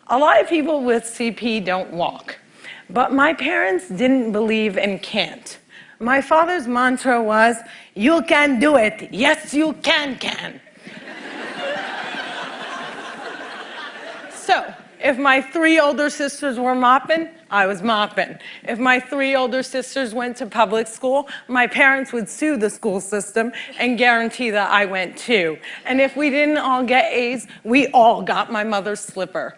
A lot of people with CP don't walk, but my parents didn't believe in can't. My father's mantra was, "You can do it. Yes, you can." So, if my 3 older sisters were mopping, I was mopping. If my 3 older sisters went to public school, my parents would sue the school system and guarantee that I went too. And if we didn't all get A's, we all got my mother's slipper.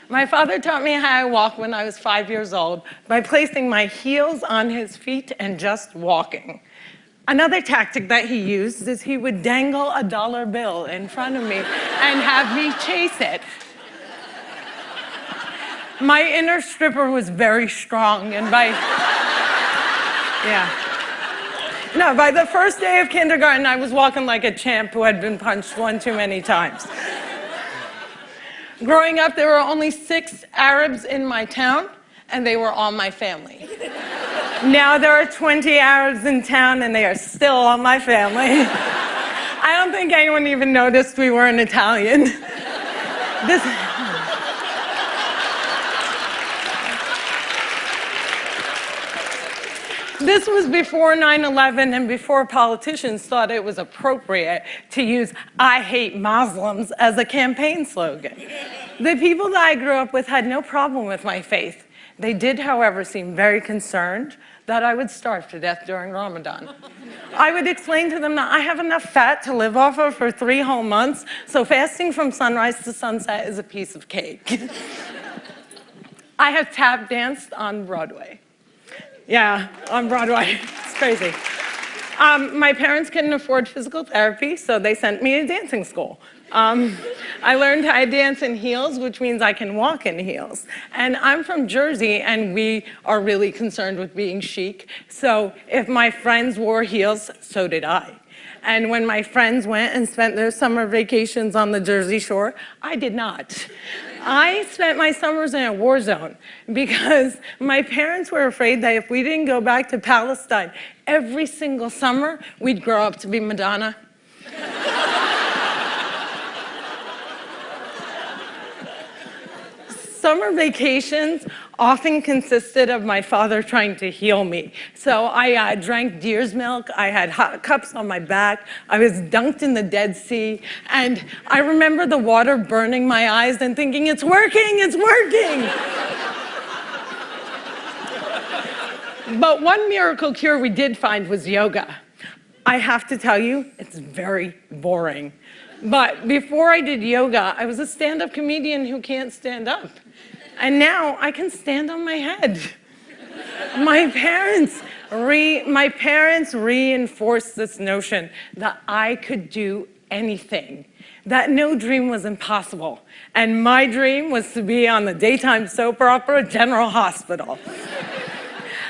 My father taught me how to walk when I was 5 years old by placing my heels on his feet and just walking. Another tactic that he used is he would dangle a dollar bill in front of me and have me chase it. My inner stripper was very strong, and by the first day of kindergarten, I was walking like a champ who had been punched one too many times. Growing up, there were only 6 Arabs in my town, and they were all my family. Now there are 20 Arabs in town, and they are still all my family. I don't think anyone even noticed we weren't Italian. This was before 9/11 and before politicians thought it was appropriate to use "I hate Muslims" as a campaign slogan. The people that I grew up with had no problem with my faith. They did, however, seem very concerned that I would starve to death during Ramadan. I would explain to them that I have enough fat to live off of for 3 whole months, so fasting from sunrise to sunset is a piece of cake. I have tap danced on Broadway. Yeah, on Broadway. It's crazy. My parents couldn't afford physical therapy, so they sent me to dancing school. I learned how to dance in heels, which means I can walk in heels. And I'm from Jersey, and we are really concerned with being chic. So if my friends wore heels, so did I. And when my friends went and spent their summer vacations on the Jersey Shore, I did not. I spent my summers in a war zone because my parents were afraid that if we didn't go back to Palestine every single summer, we'd grow up to be Madonna. Summer vacations often consisted of my father trying to heal me. So I drank deer's milk, I had hot cups on my back, I was dunked in the Dead Sea, and I remember the water burning my eyes and thinking, it's working, it's working! But one miracle cure we did find was yoga. I have to tell you, it's very boring. But before I did yoga, I was a stand-up comedian who can't stand up. And now I can stand on my head. My parents reinforced this notion that I could do anything, that no dream was impossible. And my dream was to be on the daytime soap opera General Hospital.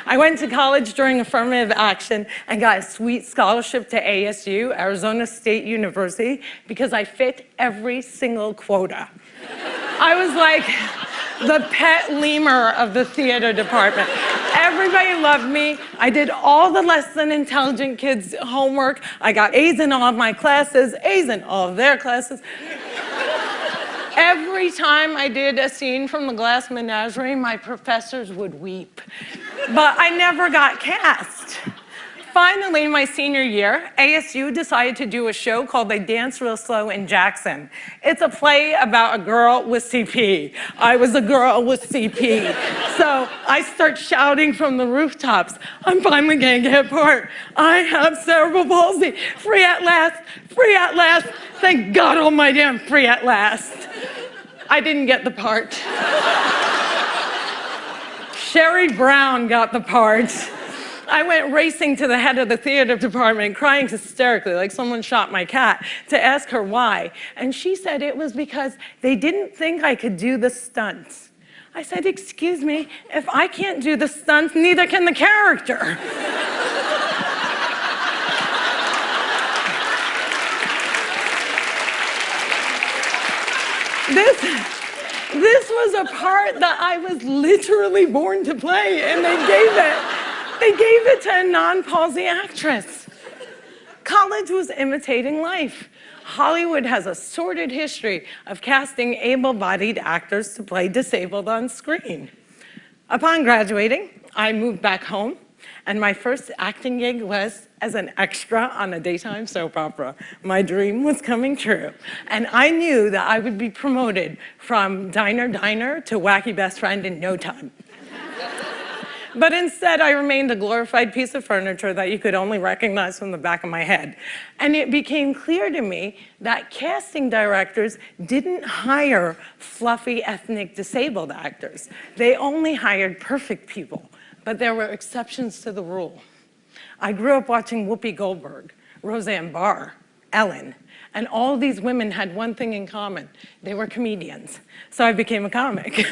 I went to college during affirmative action and got a sweet scholarship to ASU, Arizona State University, because I fit every single quota. I was like the pet lemur of the theater department. Everybody loved me. I did all the less than intelligent kids' homework. I got A's in all of my classes, A's in all of their classes. Every time I did a scene from The Glass Menagerie, my professors would weep. But I never got cast. Finally, my senior year, ASU decided to do a show called They Dance Real Slow in Jackson. It's a play about a girl with CP. I was a girl with CP. So I start shouting from the rooftops, I'm finally gonna get a part. I have cerebral palsy. Free at last, free at last. Thank God almighty I'm free at last. I didn't get the part. Sherry Brown got the part. I went racing to the head of the theater department, crying hysterically like someone shot my cat, to ask her why. And she said it was because they didn't think I could do the stunts. I said, excuse me, if I can't do the stunts, neither can the character. This was a part that I was literally born to play, and they gave it to a non-palsy actress. College was imitating life. Hollywood has a sordid history of casting able-bodied actors to play disabled on screen. Upon graduating, I moved back home, and my first acting gig was as an extra on a daytime soap opera. My dream was coming true, and I knew that I would be promoted from diner to wacky best friend in no time. But instead, I remained a glorified piece of furniture that you could only recognize from the back of my head. And it became clear to me that casting directors didn't hire fluffy ethnic disabled actors. They only hired perfect people, but there were exceptions to the rule. I grew up watching Whoopi Goldberg, Roseanne Barr, Ellen, and all these women had one thing in common. They were comedians. So I became a comic.